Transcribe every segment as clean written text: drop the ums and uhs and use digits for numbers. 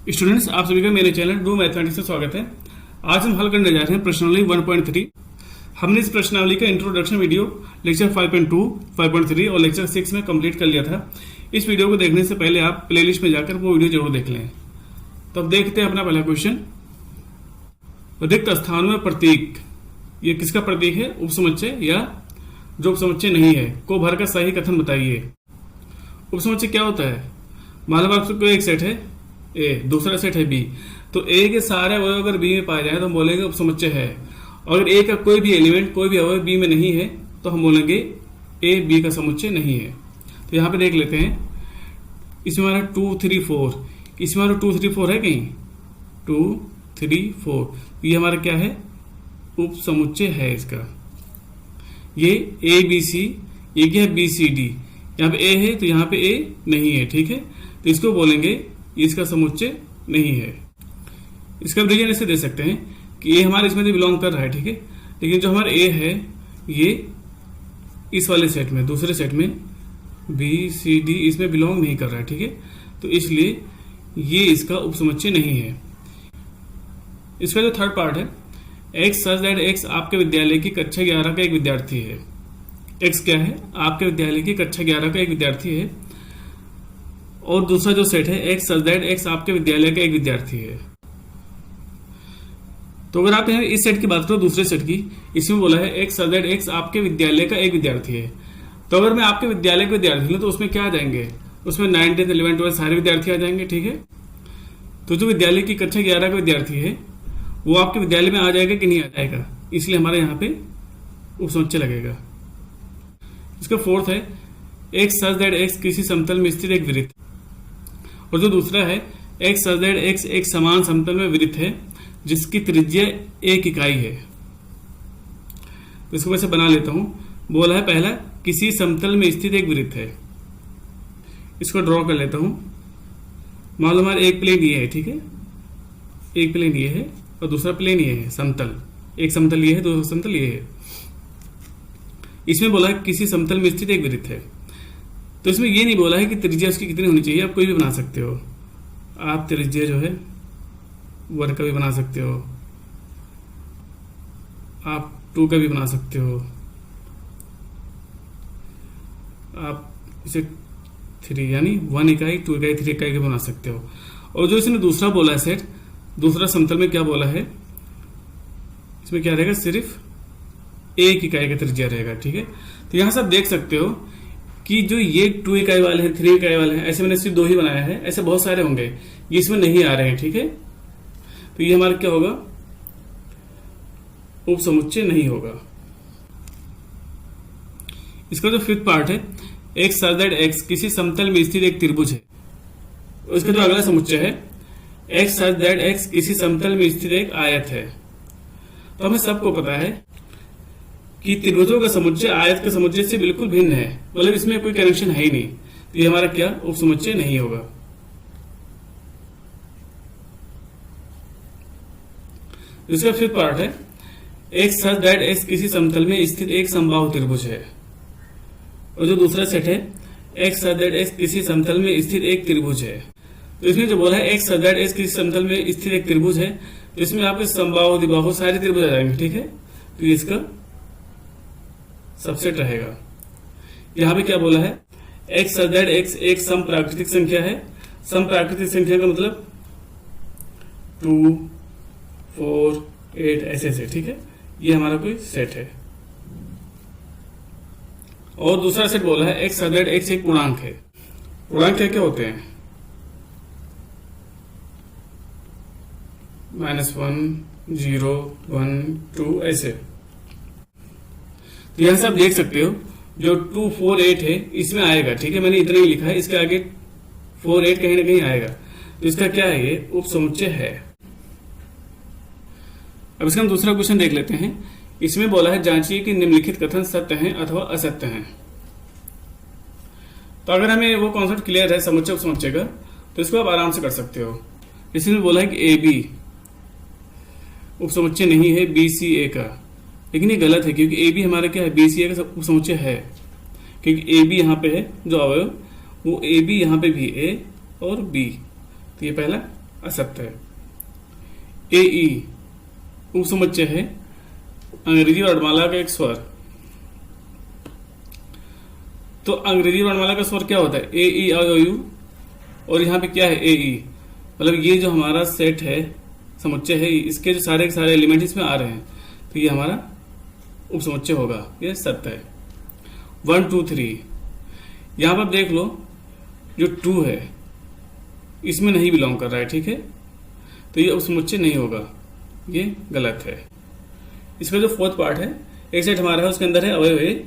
Students, आप सभी का मेरे चैनल डू मैथमेटिक्स में स्वागत है। आज हम हल करने जा रहे हैं प्रश्नावली 1.3। हमने इस प्रश्नावली का इंट्रोडक्शन वीडियो लेक्चर 5.2, 5.3 और लेक्चर 6 में कंप्लीट कर लिया था। इस वीडियो को देखने से पहले आप प्लेलिस्ट में जाकर वो वीडियो जरूर देख लें। तो अब देखते हैं अपना पहला क्वेश्चन। रिक्त स्थानों में प्रतीक, ये किसका प्रतीक है? उपसमुच्चय या जो उपसमुच्चय नहीं है को भर का सही कथन बताइए। उपसमुच्चय क्या होता है? मान लो आपको एक सेट है ए, दूसरा सेट है बी, तो ए के सारे अवयव अगर बी में पाए जाए तो हम बोलेंगे उपसमुच्चय है। अगर ए का कोई भी एलिमेंट, कोई भी अवयव बी में नहीं है तो हम बोलेंगे ए बी का समुच्चय नहीं है। तो यहाँ पे देख लेते हैं, इसमें हमारा 2, 3, 4, इसमें हमारा 2, 3, 4 है कहीं? 2, 3, 4, ये हमारा क्या है? उपसमुच्चय है इसका। ये ए बी सी, ये क्या है? B C D. यहाँ पे ए है तो यहाँ पे ए नहीं है, ठीक है? तो इसको बोलेंगे इसका समुच्चय नहीं है। इसका रीजन ऐसे दे सकते हैं कि ये हमारे इसमें बिलोंग कर रहा है, ठीक है, लेकिन जो हमारा ए है ये इस वाले सेट में, दूसरे सेट में बी सी डी इसमें बिलोंग नहीं कर रहा है, ठीक है? तो इसलिए ये इसका उपसमुच्चय नहीं है। इसका जो थर्ड पार्ट है, एक्स सच दैट एक्स आपके विद्यालय की कक्षा 11 का एक विद्यार्थी है। एक्स क्या है? आपके विद्यालय की कक्षा 11 का एक विद्यार्थी है। और दूसरा जो सेट है, एक्स सच दैट एक्स आपके विद्यालय का एक विद्यार्थी है। तो अगर आप यहाँ इस सेट की बात करो, दूसरे सेट की, इसमें बोला है एक्स सच दैट एक्स आपके विद्यालय का एक विद्यार्थी है। तो अगर मैं आपके विद्यालय के विद्यार्थी हूं तो उसमें क्या आ जाएंगे? उसमें 9, 10, 11, 12 सारे विद्यार्थी आ जाएंगे, ठीक है? तो जो विद्यालय की कक्षा 11 का विद्यार्थी है वो आपके विद्यालय में आ जाएगा कि नहीं आ जाएगा? इसलिए हमारे यहाँ पे उपसमुच्चय लगेगा। इसका फोर्थ है, एक्स सच दैट एक्स किसी समतल में स्थित एक वृत्त। और जो दूसरा है, एक्स सच दैट एक्स एक समान समतल में वृत्त है जिसकी त्रिज्या 1 इकाई है। तो इसको वैसे बना लेता हूं। बोला है पहला, किसी समतल में स्थित एक वृत्त है। इसको ड्रॉ कर लेता हूं। मान लो हमारा एक प्लेन ये है, ठीक है? एक प्लेन ये है और दूसरा प्लेन ये है, समतल। एक समतल ये है, दूसरा समतल ये है। इसमें बोला है किसी समतल में स्थित एक वृत्त है। तो इसमें ये नहीं बोला है कि त्रिज्या उसकी कितनी होनी चाहिए। आप कोई भी बना सकते हो। आप त्रिज्या जो है वर्ग का भी बना सकते हो, आप 2 का भी बना सकते हो, आप इसे 3 यानी 1 इकाई, 2 इकाई, 3 इकाई के बना सकते हो। और जो इसने दूसरा बोला है सेट, दूसरा समतल में क्या बोला है? इसमें क्या रहेगा? सिर्फ 1 इकाई का त्रिज्या रहेगा, ठीक है? तो यहां से आप देख सकते हो कि जो ये 2 इकाई वाले हैं, 3 इकाई वाले हैं, ऐसे मैंने सिर्फ 2 ही बनाया है, ऐसे बहुत सारे होंगे, ये इसमें नहीं आ रहे हैं, ठीक है? तो ये हमारा क्या होगा? उपसमुच्चय नहीं होगा। इसका जो फिफ्थ पार्ट है, एक्स सच दैट एक्स किसी समतल में स्थित एक त्रिभुज है। उसका जो अगला समुच्चय है, एक्स सच दैट एक्स किसी समतल में स्थित एक आयत है। तो हमें सबको पता है कि त्रिभुजों का समुच्चय आयत के समुच्चय से बिल्कुल भिन्न है, मतलब इसमें कोई कनेक्शन है ही नहीं। तो ये हमारा क्या? उपसमुच्चय नहीं होगा। इसका फिफ्थ पार्ट है, एक्स सच दैट एक्स किसी समतल में स्थित एक समबाहु त्रिभुज है। और जो दूसरा सेट है, एक्स सच दैट एक्स किसी समतल में स्थित एक त्रिभुज है। तो इसमें जो बोला है एक्स सच दैट एक्स किसी समतल में स्थित एक त्रिभुज है, तो इसमें आपके समबाहु द्विबाहु सारे त्रिभुज आ जाएंगे, ठीक है? तो इसका सबसेट रहेगा। यहां पे क्या बोला है? एक्स सच दैट एक्स एक सम प्राकृतिक संख्या है। सम प्राकृतिक संख्या का मतलब 2, 4, 8 ऐसे से, ठीक है? ये हमारा कोई सेट है। और दूसरा सेट बोला है एक्स सच दैट एक्स एक पूर्णांक है। पूर्णांक क्या क्या होते हैं? -1, 0, 1, 2 ऐसे। तो यहां से आप देख सकते हो जो 2, 4, 8 है इसमें आएगा, ठीक है? मैंने इतना ही लिखा है, इसके आगे 4, 8 कहीं ना कहीं आएगा। तो इसका क्या है? ये उपसमुच्चय है। अब इसका हम दूसरा क्वेश्चन देख लेते हैं। इसमें बोला है जांचिए कि निम्नलिखित कथन सत्य हैं अथवा असत्य हैं। तो अगर हमें वो कॉन्सेप्ट क्लियर है समुच्चय उपसमुच्चय का, तो इसको आप आराम से कर सकते हो। इसमें बोला है कि ए बी उपसमुच्चय नहीं है बी सी ए का, लेकिन ये गलत है क्योंकि ए बी हमारा क्या है? बी सी ए का उपसमुच्चय है, क्योंकि ए बी यहाँ पे है जो अवयव, वो ए बी यहाँ पे भी ए और बी। तो ये पहला असत्य है। ए ई उपसमुच्चय है अंग्रेजी वर्णमाला का एक स्वर। तो अंग्रेजी वर्णमाला का स्वर क्या होता है? ए ई औ यू, और यहाँ पे क्या है? ए ई। मतलब ये जो हमारा सेट है, समुच्चय है, इसके जो सारे के सारे एलिमेंट इसमें आ रहे हैं, तो ये हमारा उपसमुच्चय होगा, ये सत्य है। 1 2 3 यहाँ पर देख लो, जो 2 है इसमें नहीं बिलोंग कर रहा है, ठीक है, तो ये उपसमुच्चय नहीं होगा, ये गलत है। इसका जो फोर्थ पार्ट है, एक सेट हमारा है, उसके अंदर है अवयव ए,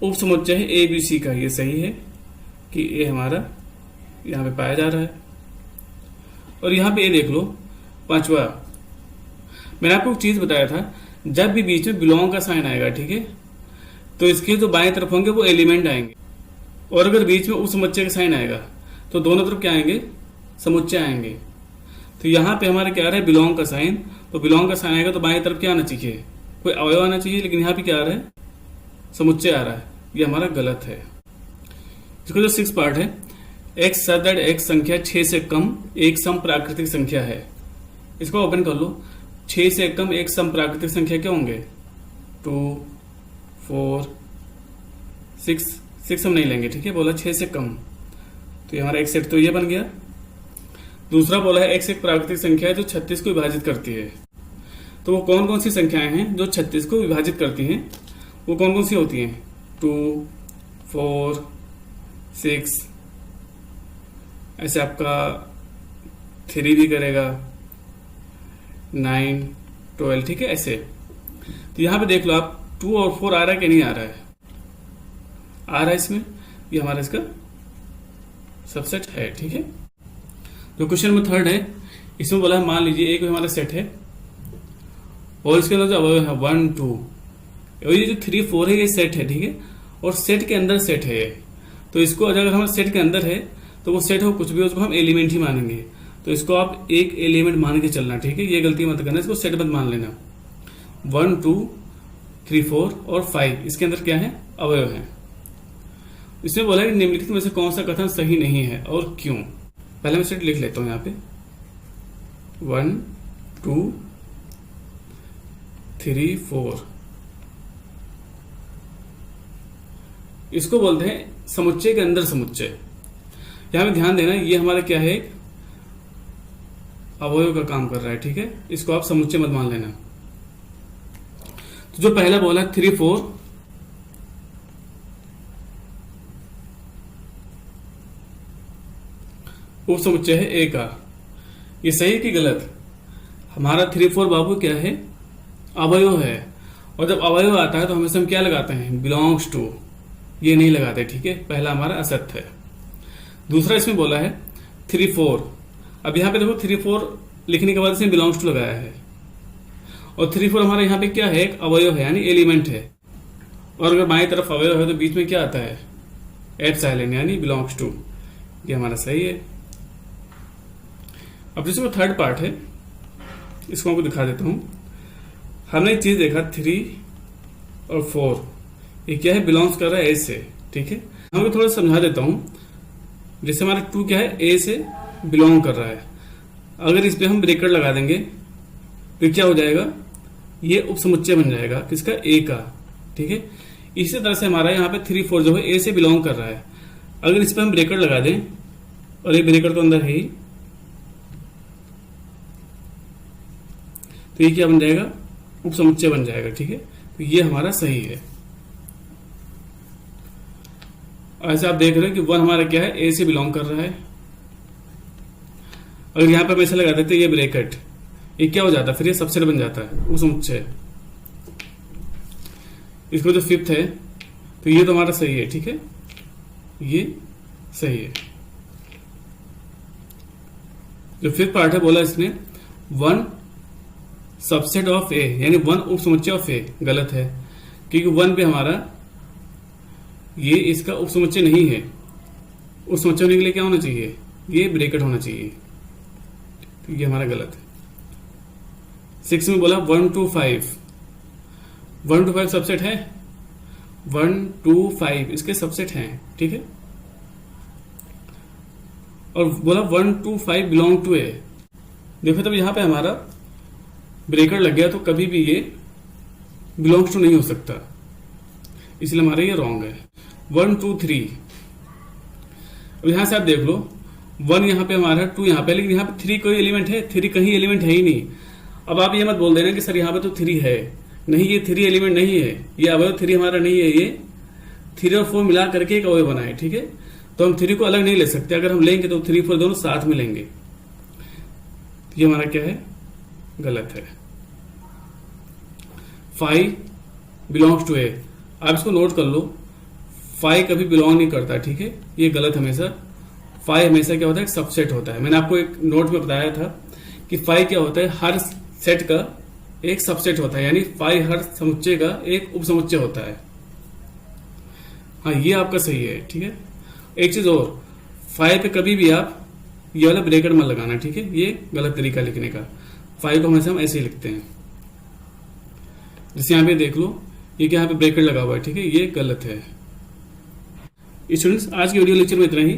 उपसमुच्चय है ए बी सी का, ये सही है कि ए हमारा यहाँ पे पाया जा रहा है। और यहाँ पे ए देख लो, पांचवा, मैंने आपको एक चीज बताया था, जब भी बीच में बिलोंग का साइन आएगा, ठीक है, तो इसके जो बाएं तरफ होंगे वो एलिमेंट आएंगे, और अगर बीच में उपसमुच्चय का साइन आएगा तो दोनों तरफ क्या आएंगे? समुच्चय आएंगे। तो यहाँ पे हमारे क्या आ रहा है? बिलोंग का साइन। तो बिलोंग का साइन आएगा तो बाएं तरफ क्या आना चाहिए? कोई अवयव आना चाहिए, लेकिन यहाँ पे क्या आ रहा है? समुच्चय आ रहा है, ये हमारा गलत है। इसका जो 6 पार्ट है, x सदृढ़ x संख्या 6 से कम एक सम प्राकृतिक संख्या है। इसको ओपन कर लो। 6 से कम एक सम प्राकृतिक संख्या क्या होंगे? 2 4 6 हम नहीं लेंगे, ठीक है, बोला 6 से कम, तो ये हमारा एक सेट तो ये बन गया। दूसरा बोला है x एक प्राकृतिक संख्या है जो 36 को विभाजित करती है। तो वो कौन कौन सी संख्याएं हैं जो 36 को विभाजित करती हैं? वो कौन कौन सी होती हैं? 2 4 6, ऐसे आपका 3 भी करेगा, 9 12, ठीक है, ऐसे। तो यहां पे देख लो आप, 2 और 4 आ रहा है कि नहीं आ रहा है? आ रहा है इसमें, ये हमारा इसका सबसेट है, ठीक है। जो क्वेश्चन नंबर 3 है, इसमें बोला है मान लीजिए एक हमारा सेट है और इसके अंदर जो अवयव है 1 2, और ये जो 3 4 है ये सेट है, ठीक है, और सेट के अंदर सेट है ये। तो इसको अगर हमारे सेट के अंदर है तो वो सेट हो कुछ भी, उसको हम एलिमेंट ही मानेंगे। तो इसको आप एक एलिमेंट मान के चलना, ठीक है, ये गलती मत करना, इसको सेट मत मान लेना। 1 2 3 4 और 5 इसके अंदर क्या है? अवयव है। इसमें बोला है निम्नलिखित में से कौन सा कथन सही नहीं है और क्यों? पहले मैं सेट लिख लेता हूं यहाँ पे, 1 2 3 4, इसको बोलते हैं समुच्चय के अंदर समुच्चय। यहां पे ध्यान देना, ये हमारा क्या है? अवयव का काम कर रहा है, ठीक है, इसको आप समुच्चय मत मान लेना। तो जो पहला बोला 3 4, उपसमुच्चय है ए का, ये सही कि गलत? हमारा 3 4 बाबू क्या है? अवयव है, और जब अवयव आता है तो हमेशा हम क्या लगाते हैं? बिलोंग्स टू, ये नहीं लगाते, ठीक है, पहला हमारा असत्य है। दूसरा इसमें बोला है 3 4, अब यहाँ पे देखो 3 4 लिखने के बाद इसमें बिलोंग्स टू लगाया है, और 3 4 हमारा यहाँ पे क्या है? एक अवयव है, यानी एलिमेंट है, और अगर बाएं तरफ अवयव है तो बीच में क्या आता है? एट साइलेंट, यानी बिलोंग्स टू, ये हमारा सही है। अब जिसमें 3rd पार्ट है, इसको आपको दिखा देता हूं। हमने एक चीज देखा 3 और 4, ये क्या है? बिलोंग्स कर रहा है ए से, ठीक है। हमको थोड़ा समझा देता हूं। जैसे हमारा 2 क्या है? ए से बिलोंग कर रहा है, अगर इस पे हम ब्रेकेट लगा देंगे तो क्या हो जाएगा? ये उपसमुच्चय बन जाएगा किसका? ए का, ठीक है। इसी तरह से हमारा यहाँ पे 3 4 जो है ए से बिलोंग कर रहा है, अगर इस पे हम ब्रेकेट लगा दें, और ये ब्रेकेट तो अंदर है ही, तो ये क्या बन जाएगा? उपसमुच्चय बन जाएगा, ठीक है। तो ये हमारा सही है। ऐसे आप देख रहे हो कि 1 हमारा क्या है? ए से बिलोंग कर रहा है। अगर यहां पर हम ऐसे लगा देते ये ब्रैकेट, ये क्या हो जाता है? फिर ये सबसेट बन जाता है, उपसमुच्चय। इसको जो 5th है, तो ये तो हमारा सही है, ठीक है, ये सही है। जो 5th पार्ट है, बोला इसने 1 सबसेट ऑफ ए, यानी 1 उपसमुच्चय ऑफ ए, गलत है, क्योंकि 1 पे हमारा ये इसका उपसमुच्चय नहीं है। उपसमुच्चय होने के लिए क्या होना चाहिए? ये ब्रैकेट होना चाहिए, तो ये हमारा गलत है। 6 में बोला 1 2 5, 1 2 5 सबसेट है, 1 2 5 इसके सबसेट हैं, ठीक है। और बोला 1 2 5 बिलोंग टू ए, देखो तब यहाँ पे हमारा ब्रेकर लग गया, तो कभी भी ये बिलोंग्स टू नहीं हो सकता, इसलिए हमारा ये रॉन्ग है। 1 2 3, अब यहां से आप देख लो 1 यहाँ पे हमारा, 2 यहाँ पे, लेकिन यहाँ पे 3 कोई एलिमेंट है? 3 कहीं एलिमेंट है ही नहीं। अब आप ये मत बोल देना कि सर यहाँ पे तो 3 है, नहीं, ये 3 एलिमेंट नहीं है, ये अवयव 3 हमारा नहीं है, ये 3 और 4 मिला करके एक अवयव बना है, ठीक है। तो हम 3 को अलग नहीं ले सकते, अगर हम लेंगे तो 3 4 दोनों साथ में लेंगे। ये हमारा क्या है? गलत है। 5 बिलोंग्स टू ए, आप इसको नोट कर लो, 5 कभी बिलोंग नहीं करता, ठीक है, ये गलत हमेशा। 5 हमेशा क्या होता है? सबसेट होता है। मैंने आपको एक नोट में बताया था कि 5 क्या होता है? हर सेट का एक सबसेट होता है, यानी 5 हर समुच्चय का एक उपसमुच्चय होता है। हाँ, ये आपका सही है, ठीक है। एक चीज और, 5 पे कभी भी आप ये वाला ब्रैकेट मत लगाना, ठीक है, ये गलत तरीका लिखने का। 5 को हमेशा हम ऐसे ही लिखते हैं, जैसे यहाँ पे देख लो, ये क्या यहाँ पे ब्रैकेट लगा हुआ है, ठीक है, ये गलत है। स्टूडेंट्स, आज की वीडियो लेक्चर में इतना ही,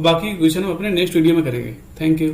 बाकी क्वेश्चन हम अपने नेक्स्ट वीडियो में करेंगे। Thank you.